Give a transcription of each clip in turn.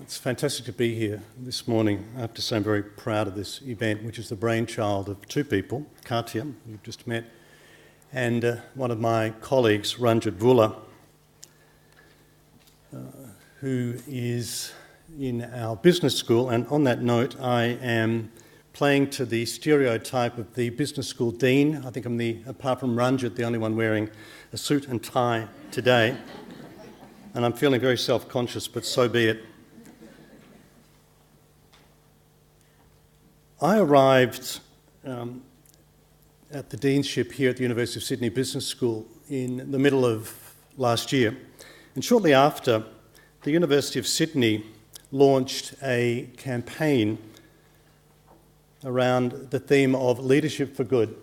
It's fantastic to be here this morning. I have to say I'm very proud of this event, which is the brainchild of two people, Katya, who you've just met, and one of my colleagues, Whitwell, who is in our business school. And on that note, I am playing to the stereotype of the business school dean. I think I'm apart from Ranjit, the only one wearing a suit and tie today. And I'm feeling very self-conscious, but so be it. I arrived at the deanship here at the University of Sydney Business School in the middle of last year. And shortly after, the University of Sydney launched a campaign around the theme of leadership for good.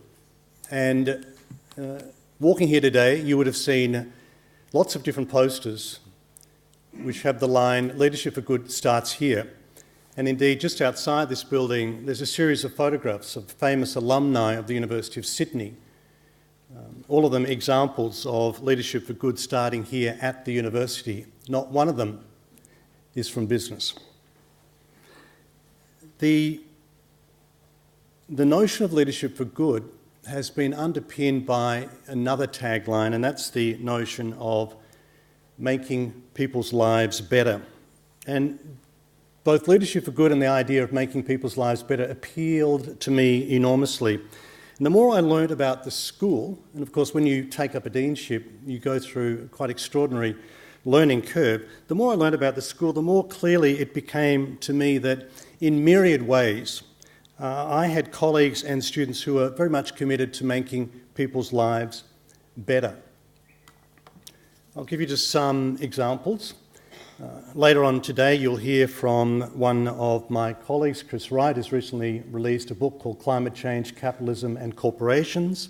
And walking here today, you would have seen lots of different posters which have the line, "Leadership for Good starts here." And indeed, just outside this building, there's a series of photographs of famous alumni of the University of Sydney, all of them examples of leadership for good starting here at the university. Not one of them is from business. The notion of leadership for good has been underpinned by another tagline, and that's the notion of making people's lives better. And both leadership for good and the idea of making people's lives better appealed to me enormously. And the more I learned about the school, and of course when you take up a deanship, you go through a quite extraordinary learning curve, the more I learned about the school, the more clearly it became to me that in myriad ways, I had colleagues and students who were very much committed to making people's lives better. I'll give you just some examples. Later on today, you'll hear from one of my colleagues, Chris Wright, who's recently released a book called Climate Change, Capitalism and Corporations.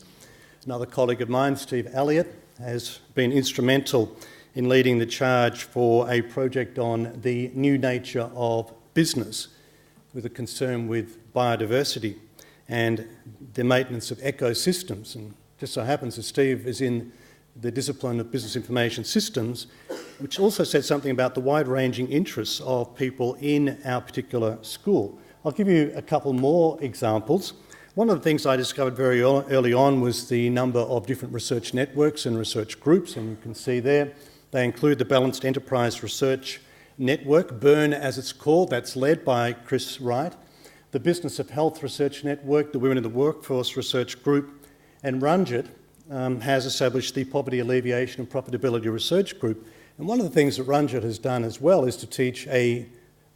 Another colleague of mine, Steve Elliott, has been instrumental in leading the charge for a project on the new nature of business with a concern with biodiversity and the maintenance of ecosystems. And just so happens that Steve is in the discipline of business information systems, which also said something about the wide-ranging interests of people in our particular school. I'll give you a couple more examples. One of the things I discovered very early on was the number of different research networks and research groups, and you can see there they include the Balanced Enterprise Research Network, BURN as it's called, that's led by Chris Wright, the Business of Health Research Network, the Women in the Workforce Research Group, and Ranjit has established the Poverty Alleviation and Profitability Research Group. And one of the things that Ranjit has done as well is to teach a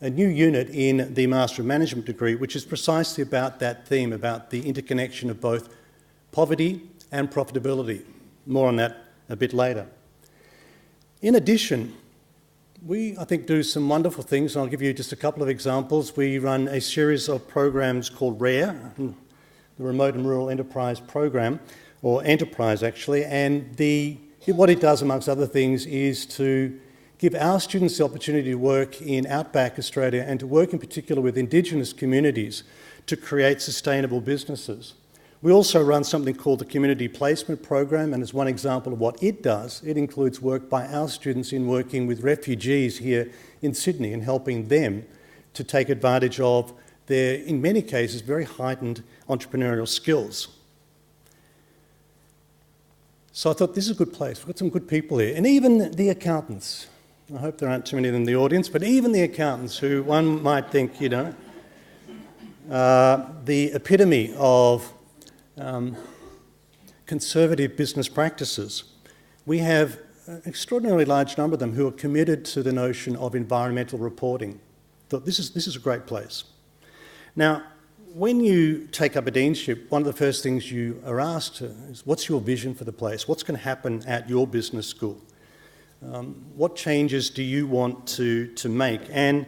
new unit in the Master of Management degree, which is precisely about that theme, about the interconnection of both poverty and profitability. More on that a bit later. In addition, we, I think, do some wonderful things, and I'll give you just a couple of examples. We run a series of programs called RARE, the Remote and Rural Enterprise Program, or enterprise actually, and what it does, amongst other things, is to give our students the opportunity to work in outback Australia and to work in particular with Indigenous communities to create sustainable businesses. We also run something called the Community Placement Program, and as one example of what it does, it includes work by our students in working with refugees here in Sydney and helping them to take advantage of their, in many cases, very heightened entrepreneurial skills. So I thought, this is a good place. We've got some good people here. And even the accountants, I hope there aren't too many of them in the audience, but even the accountants who one might think, the epitome of conservative business practices. We have an extraordinarily large number of them who are committed to the notion of environmental reporting. Thought, this is a great place. Now, when you take up a deanship, one of the first things you are asked is, what's your vision for the place? What's going to happen at your business school? What changes do you want to make? And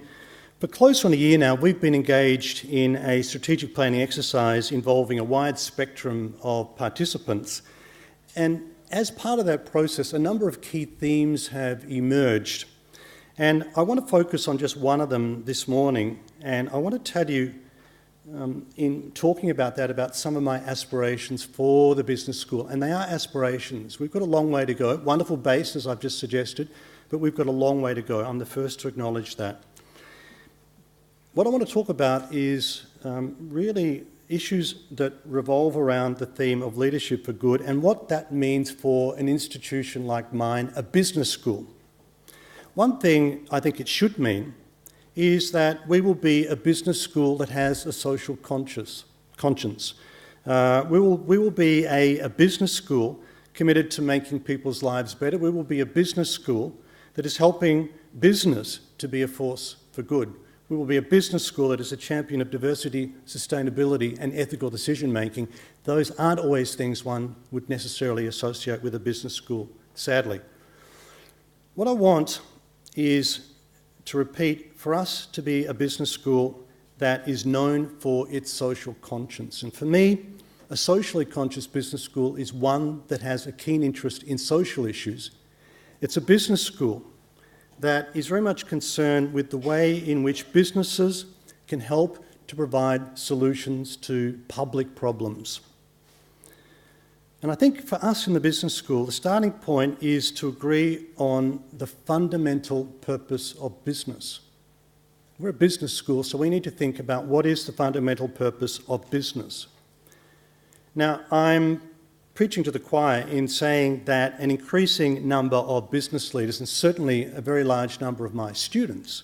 for close on a year now, we've been engaged in a strategic planning exercise involving a wide spectrum of participants. And as part of that process, a number of key themes have emerged. And I want to focus on just one of them this morning. And I want to tell you, in talking about that, about some of my aspirations for the business school. And they are aspirations. We've got a long way to go. Wonderful base, as I've just suggested, but we've got a long way to go. I'm the first to acknowledge that. what I want to talk about is really issues that revolve around the theme of leadership for good and what that means for an institution like mine, a business school. One thing I think it should mean is that we will be a business school that has a social conscience. We will be a business school committed to making people's lives better. We will be a business school that is helping business to be a force for good. We will be a business school that is a champion of diversity, sustainability, and ethical decision-making. Those aren't always things one would necessarily associate with a business school, sadly. What I want is to repeat, for us to be a business school that is known for its social conscience. And for me, a socially conscious business school is one that has a keen interest in social issues. It's a business school that is very much concerned with the way in which businesses can help to provide solutions to public problems. And I think for us in the business school, the starting point is to agree on the fundamental purpose of business. We're a business school, so we need to think about what is the fundamental purpose of business. Now, I'm preaching to the choir in saying that an increasing number of business leaders, and certainly a very large number of my students,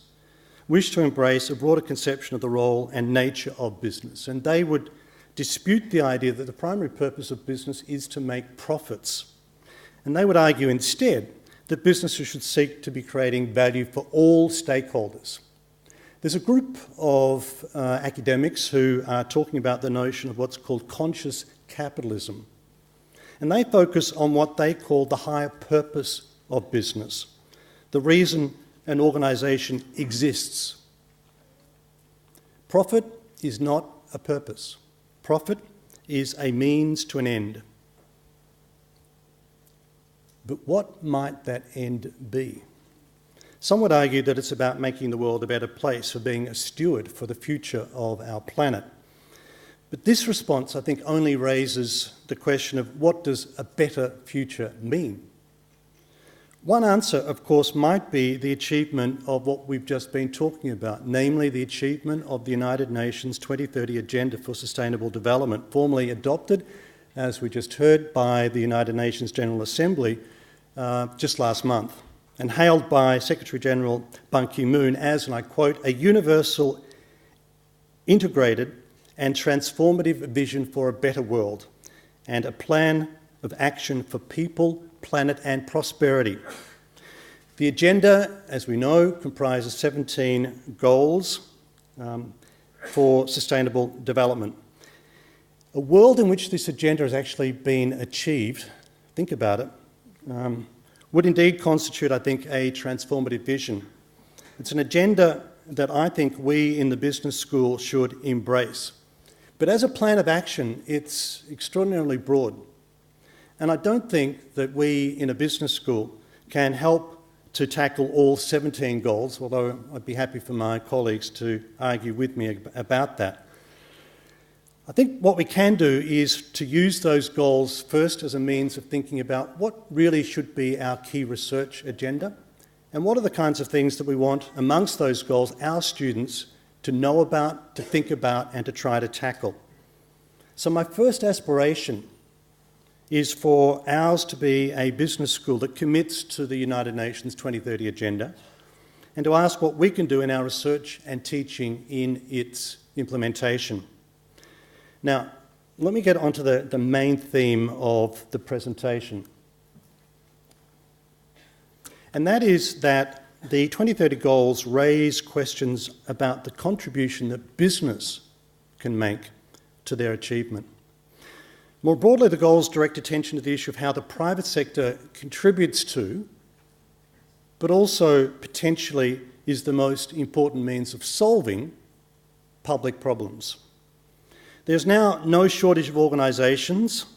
wish to embrace a broader conception of the role and nature of business. And they would dispute the idea that the primary purpose of business is to make profits. And they would argue instead that businesses should seek to be creating value for all stakeholders. There's a group of academics who are talking about the notion of what's called conscious capitalism. And they focus on what they call the higher purpose of business, the reason an organisation exists. Profit is not a purpose. Profit is a means to an end. But what might that end be? Some would argue that it's about making the world a better place, for being a steward for the future of our planet. But this response, I think, only raises the question of what does a better future mean? One answer, of course, might be the achievement of what we've just been talking about, namely the achievement of the United Nations 2030 Agenda for Sustainable Development, formally adopted, as we just heard, by the United Nations General Assembly just last month, and hailed by Secretary-General Ban Ki-moon as, and I quote, a universal, integrated and transformative vision for a better world, and a plan of action for people, planet and prosperity. The agenda, as we know, comprises 17 goals for sustainable development. A world in which this agenda has actually been achieved, think about it, would indeed constitute, I think, a transformative vision. It's an agenda that I think we in the business school should embrace. But as a plan of action, it's extraordinarily broad. And I don't think that we in a business school can help to tackle all 17 goals, although I'd be happy for my colleagues to argue with me about that. I think what we can do is to use those goals first as a means of thinking about what really should be our key research agenda, and what are the kinds of things that we want amongst those goals our students to know about, to think about, and to try to tackle. So my first aspiration is for ours to be a business school that commits to the United Nations 2030 Agenda, and to ask what we can do in our research and teaching in its implementation. Now, let me get onto the main theme of the presentation. And that is that the 2030 goals raise questions about the contribution that business can make to their achievement. More broadly, the goals direct attention to the issue of how the private sector contributes to, but also potentially is the most important means of solving, public problems. There's now no shortage of organisations,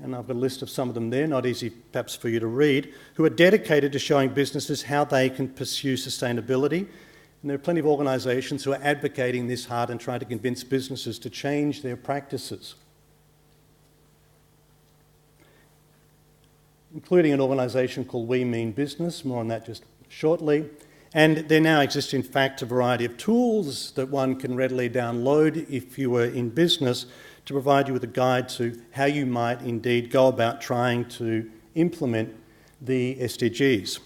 and I've got a list of some of them there, not easy perhaps for you to read, who are dedicated to showing businesses how they can pursue sustainability. And there are plenty of organisations who are advocating this hard and trying to convince businesses to change their practices, including an organisation called We Mean Business, more on that just shortly, And there now exist, in fact, a variety of tools that one can readily download if you were in business to provide you with a guide to how you might indeed go about trying to implement the SDGs.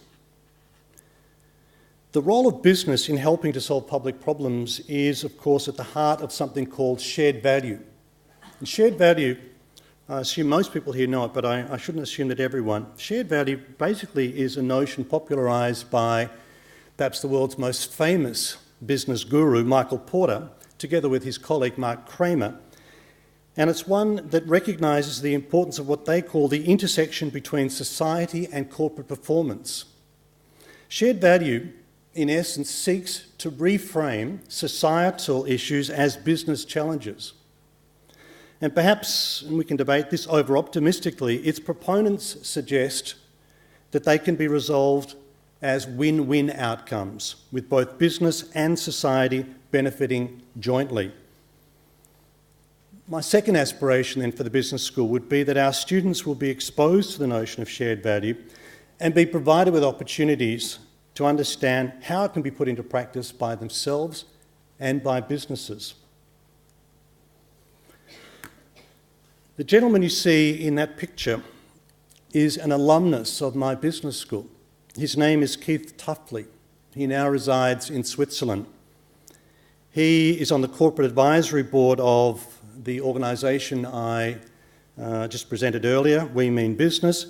The role of business in helping to solve public problems is, of course, at the heart of something called shared value. And shared value, I assume most people here know it, but I shouldn't assume that everyone. Shared value basically is a notion popularised by perhaps the world's most famous business guru, Michael Porter, together with his colleague Mark Kramer. And it's one that recognises the importance of what they call the intersection between society and corporate performance. Shared value, in essence, seeks to reframe societal issues as business challenges. And perhaps, and we can debate this over-optimistically, its proponents suggest that they can be resolved as win-win outcomes, with both business and society benefiting jointly. My second aspiration then for the business school would be that our students will be exposed to the notion of shared value and be provided with opportunities to understand how it can be put into practice by themselves and by businesses. The gentleman you see in that picture is an alumnus of my business school. His name is Keith Tuffley. He now resides in Switzerland. He is on the corporate advisory board of the organisation I just presented earlier, We Mean Business.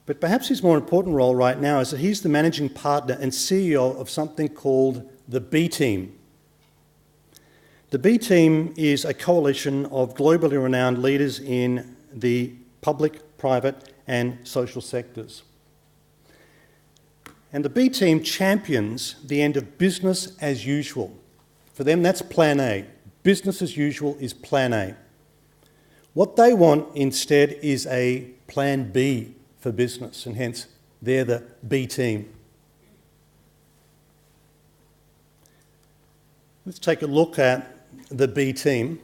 But perhaps his more important role right now is that he's the managing partner and CEO of something called the B Team. The B Team is a coalition of globally renowned leaders in the public, private and social sectors. And the B Team champions the end of business as usual. For them, that's plan A. Business as usual is plan A. What they want instead is a plan B for business, and hence they're the B Team. Let's take a look at the B Team.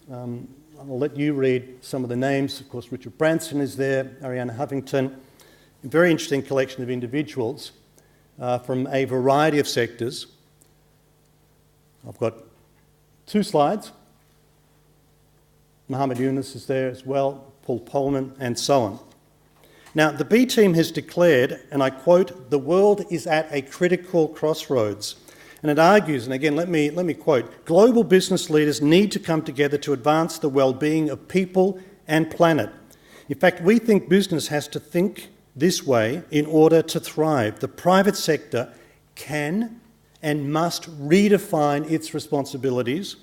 I'll let you read some of the names. Of course, Richard Branson is there, Arianna Huffington, a very interesting collection of individuals from a variety of sectors. I've got 2 slides. Muhammad Yunus is there as well, Paul Polman, and so on. Now, the B Team has declared, and I quote, "The world is at a critical crossroads." And it argues, and again, let me quote, "Global business leaders need to come together to advance the well-being of people and planet. In fact, we think business has to think this way in order to thrive. The private sector can and must redefine its responsibilities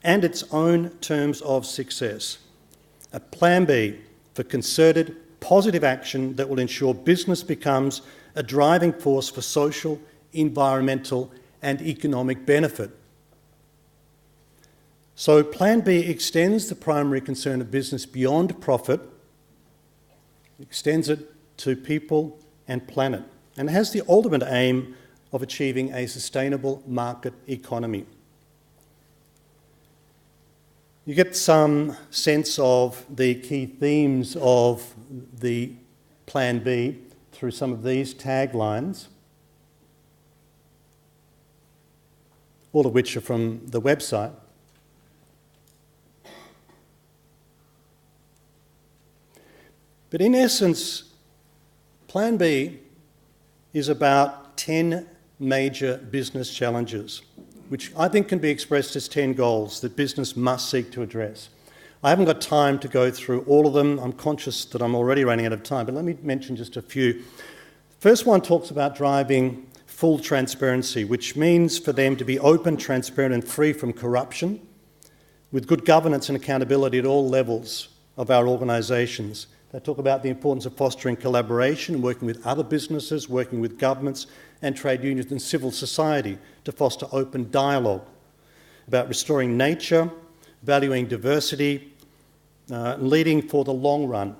and its own terms of success. A plan B for concerted, positive action that will ensure business becomes a driving force for social, environmental and economic benefit." So Plan B extends the primary concern of business beyond profit, extends it to people and planet, and has the ultimate aim of achieving a sustainable market economy. You get some sense of the key themes of the Plan B through some of these taglines, all of which are from the website. But in essence, Plan B is about 10 major business challenges, which I think can be expressed as 10 goals that business must seek to address. I haven't got time to go through all of them. I'm conscious that I'm already running out of time, but let me mention just a few. First one talks about driving full transparency, which means for them to be open, transparent and free from corruption, with good governance and accountability at all levels of our organisations. They talk about the importance of fostering collaboration, working with other businesses, working with governments and trade unions and civil society to foster open dialogue, about restoring nature, valuing diversity, leading for the long run.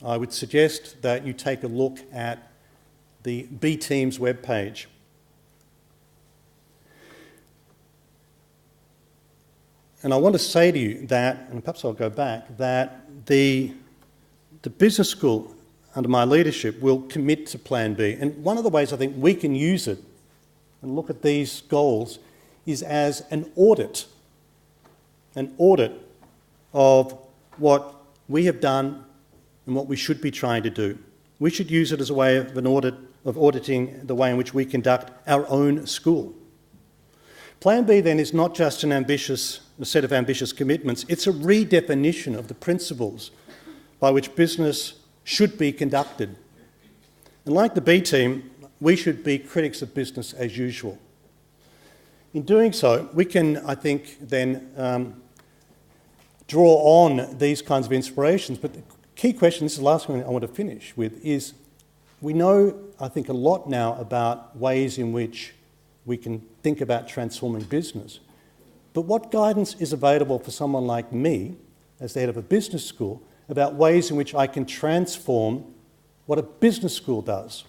I would suggest that you take a look at the B Team's webpage. And I want to say to you that, and perhaps I'll go back, that the business school under my leadership, will commit to Plan B. And one of the ways I think we can use it and look at these goals is as an audit of what we have done and what we should be trying to do. We should use it as a way of auditing the way in which we conduct our own school. Plan B then is not just a set of ambitious commitments, it's a redefinition of the principles by which business should be conducted. And like the B team, we should be critics of business as usual. In doing so, we can, I think, then draw on these kinds of inspirations. But the key question, this is the last one I want to finish with, is we know, I think, a lot now about ways in which we can think about transforming business. But what guidance is available for someone like me, as the head of a business school, about ways in which I can transform what a business school does?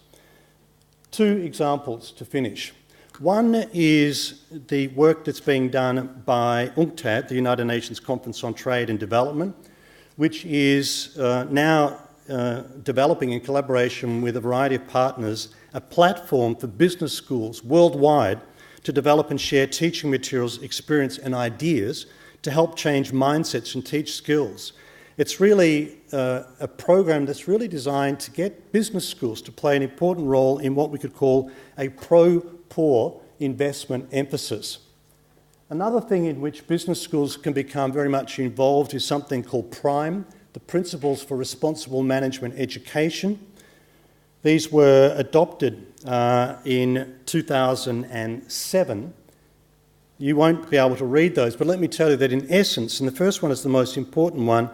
Two examples to finish. One is the work that's being done by UNCTAD, the United Nations Conference on Trade and Development, which is now developing in collaboration with a variety of partners a platform for business schools worldwide to develop and share teaching materials, experience and ideas to help change mindsets and teach skills. It's really a program that's really designed to get business schools to play an important role in what we could call a pro-poor investment emphasis. Another thing in which business schools can become very much involved is something called PRIME, the Principles for Responsible Management Education. These were adopted in 2007. You won't be able to read those, but let me tell you that in essence, and the first one is the most important one,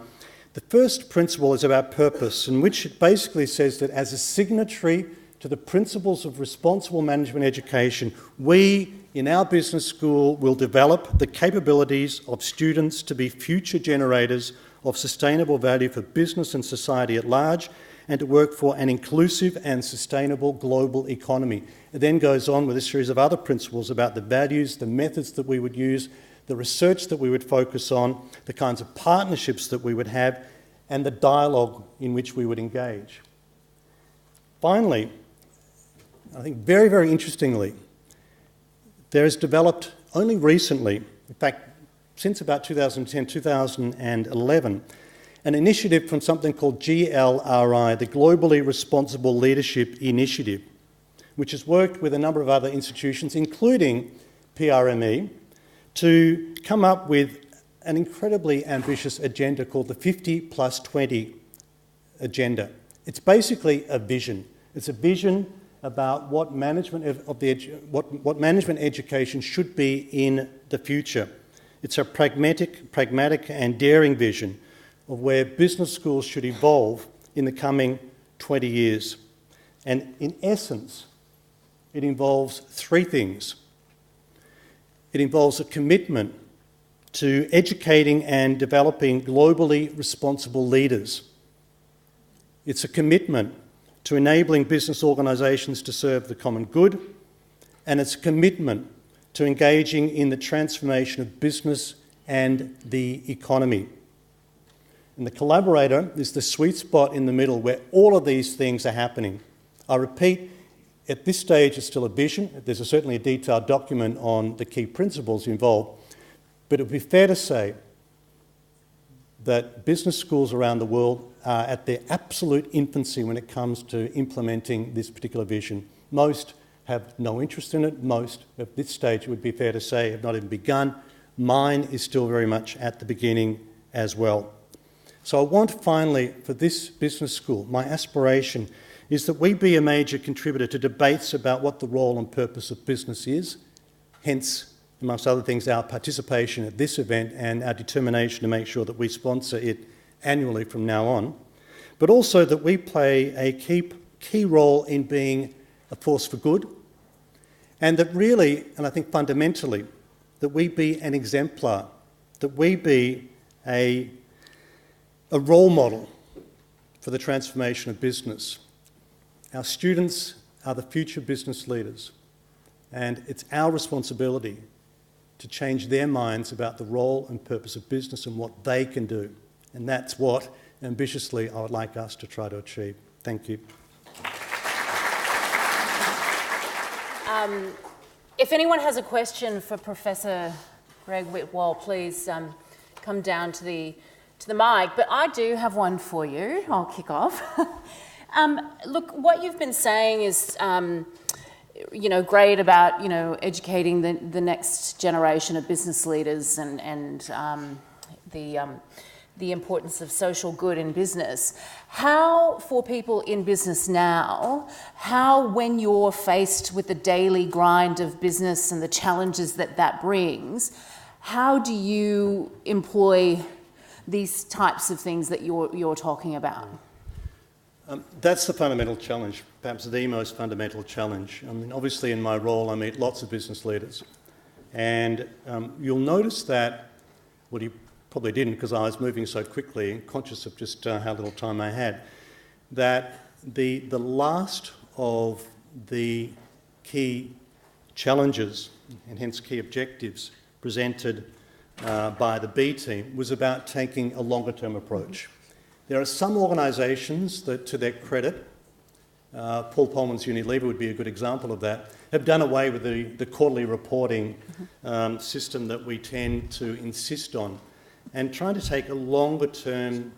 the first principle is about purpose, in which it basically says that as a signatory to the principles of responsible management education, we in our business school will develop the capabilities of students to be future generators of sustainable value for business and society at large, and to work for an inclusive and sustainable global economy. It then goes on with a series of other principles about the values, the methods that we would use, the research that we would focus on, the kinds of partnerships that we would have, and the dialogue in which we would engage. Finally, I think very, very interestingly, there has developed only recently, in fact, since about 2010, 2011, an initiative from something called GLRI, the Globally Responsible Leadership Initiative, which has worked with a number of other institutions, including PRME, to come up with an incredibly ambitious agenda called the 50+20 agenda. It's basically a vision. It's a vision about what management education should be in the future. It's a pragmatic and daring vision of where business schools should evolve in the coming 20 years. And in essence, it involves three things. It involves a commitment to educating and developing globally responsible leaders. It's a commitment to enabling business organisations to serve the common good, and it's a commitment to engaging in the transformation of business and the economy. And the collaborator is the sweet spot in the middle where all of these things are happening. I repeat, at this stage it's still a vision. There's certainly a detailed document on the key principles involved, but it would be fair to say that business schools around the world are at their absolute infancy when it comes to implementing this particular vision. Most have no interest in it. Most, at this stage, it would be fair to say, have not even begun. Mine is still very much at the beginning as well. So I want finally, for this business school, my aspiration is that we be a major contributor to debates about what the role and purpose of business is, hence, amongst other things, our participation at this event and our determination to make sure that we sponsor it annually from now on, but also that we play a key role in being a force for good, and that really, and I think fundamentally, that we be an exemplar, that we be a role model for the transformation of business. Our students are the future business leaders, and it's our responsibility to change their minds about the role and purpose of business and what they can do. And that's what, ambitiously, I would like us to try to achieve. Thank you. If anyone has a question for Professor Greg Whitwell, please come down to the mic. But I do have one for you. I'll kick off. Look, what you've been saying is, great about, educating the next generation of business leaders and the importance of social good in business. How, for people in business now, when you're faced with the daily grind of business and the challenges that brings, how do you employ these types of things that you're talking about? That's the fundamental challenge, perhaps the most fundamental challenge. I mean, obviously in my role I meet lots of business leaders, and you'll notice that, well, you probably didn't because I was moving so quickly and conscious of just how little time I had, that the last of the key challenges and hence key objectives presented by the B team was about taking a longer term approach. There are some organisations that, to their credit, Paul Polman's Unilever would be a good example of that, have done away with the quarterly reporting system that we tend to insist on, and trying to take a longer term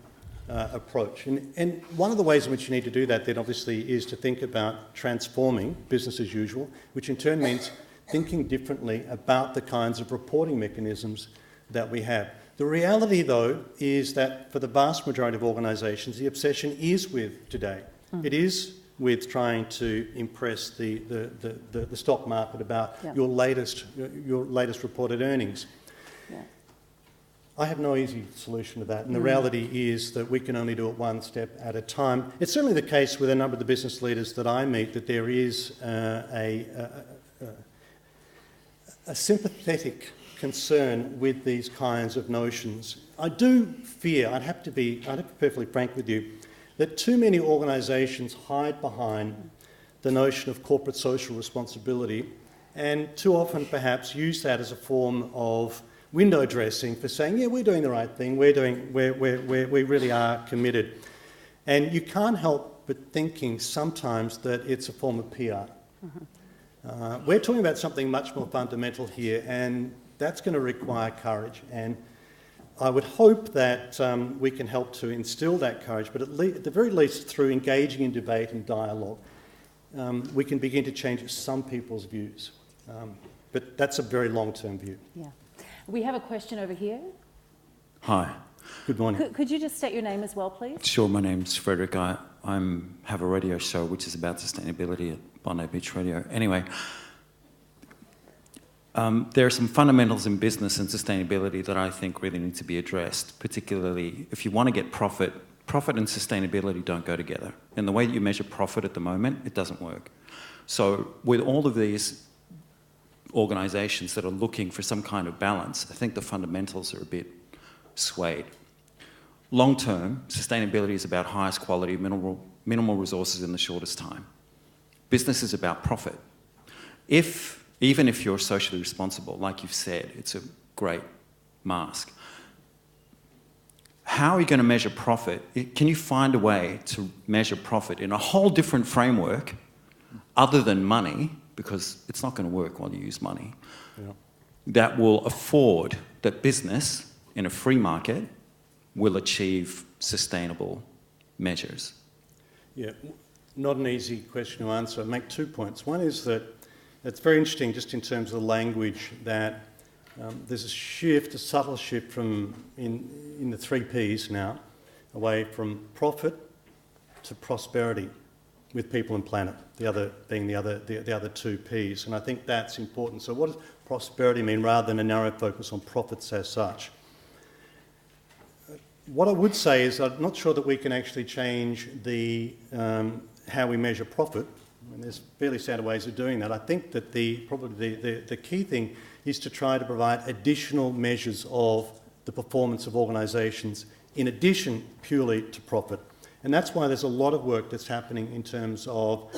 approach. And one of the ways in which you need to do that then obviously is to think about transforming business as usual, which in turn means thinking differently about the kinds of reporting mechanisms that we have. The reality though is that for the vast majority of organisations the obsession is with today. It is with trying to impress the stock market about your latest reported earnings. Yeah. I have no easy solution to that, and the reality is that we can only do it one step at a time. It's certainly the case with a number of the business leaders that I meet that there is a sympathetic concern with these kinds of notions. I do fear, I'd have to be perfectly frank with you, that too many organisations hide behind the notion of corporate social responsibility and too often perhaps use that as a form of window dressing for saying, yeah, we're doing the right thing, we really are committed. And you can't help but thinking sometimes that it's a form of PR. We're talking about something much more fundamental here, and that's going to require courage. And I would hope that we can help to instill that courage, but at the very least through engaging in debate and dialogue, we can begin to change some people's views. But that's a very long-term view. Yeah. We have a question over here. Hi. Good morning. Could you just state your name as well, please? Sure, my name's Frederick. I have a radio show which is about sustainability at Bondi Beach Radio. Anyway, there are some fundamentals in business and sustainability that I think really need to be addressed, particularly if you want to get profit. Profit and sustainability don't go together. And the way that you measure profit at the moment, it doesn't work. So with all of these organisations that are looking for some kind of balance, I think the fundamentals are a bit swayed. Long term, sustainability is about highest quality, minimal resources in the shortest time. Business is about profit. Even if you're socially responsible, like you've said, it's a great mask. How are you going to measure profit? Can you find a way to measure profit in a whole different framework other than money, because it's not going to work while you use money, that will afford that business in a free market will achieve sustainable measures? Yeah, not an easy question to answer. I'll make 2 points. One is that it's very interesting just in terms of the language that there's a subtle shift from in the 3 Ps now, away from profit to prosperity with people and planet, the other being the other 2 Ps. And I think that's important. So what does prosperity mean rather than a narrow focus on profits as such? What I would say is I'm not sure that we can actually change how we measure profit. I mean, there's fairly standard ways of doing that. I think that probably the key thing is to try to provide additional measures of the performance of organisations in addition purely to profit. And that's why there's a lot of work that's happening in terms of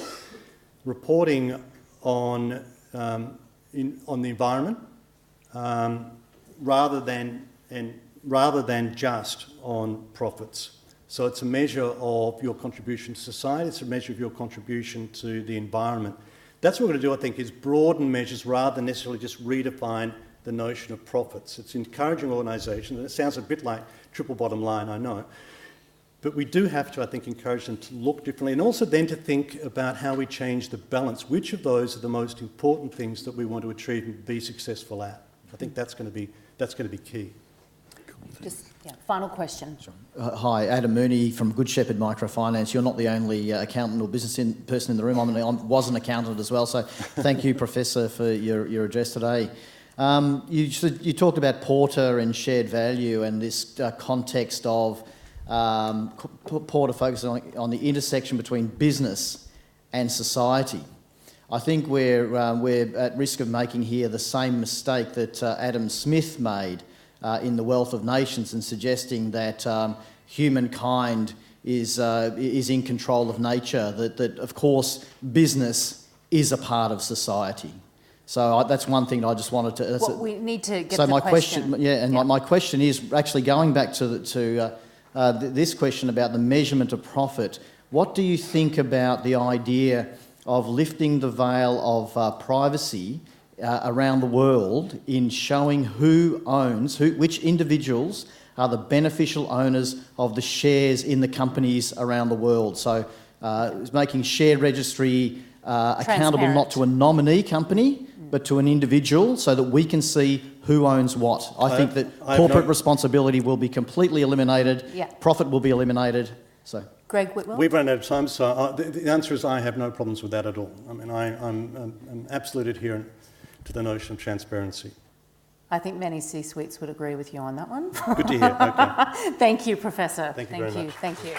reporting on the environment rather than just on profits. So it's a measure of your contribution to society, it's a measure of your contribution to the environment. That's what we're going to do, I think, is broaden measures rather than necessarily just redefine the notion of profits. It's encouraging organisations, and it sounds a bit like triple bottom line, I know, but we do have to, I think, encourage them to look differently and also then to think about how we change the balance. Which of those are the most important things that we want to achieve and be successful at? I think that's going to be key. Final question. Hi, Adam Mooney from Good Shepherd Microfinance. You're not the only accountant or person in the room. I was an accountant as well, so thank you, Professor, for your address today. You talked about Porter and shared value and this context of Porter focusing on the intersection between business and society. I think we're at risk of making here the same mistake that Adam Smith made in The Wealth of Nations, and suggesting that humankind is in control of nature, that of course business is a part of society. So that's one thing I just wanted to... we need to get so the my question. My question is actually going back to this question about the measurement of profit. What do you think about the idea of lifting the veil of privacy around the world in showing which individuals are the beneficial owners of the shares in the companies around the world? So making share registry accountable not to a nominee company, but to an individual, so that we can see who owns what. I think that corporate responsibility will be completely eliminated, profit will be eliminated. So, Greg Whitwell? We've run out of time, so the answer is I have no problems with that at all. I mean, I'm an absolute adherent to the notion of transparency. I think many C-suites would agree with you on that one. Good to hear. Okay. Thank you, Professor. Thank you very much. Thank you.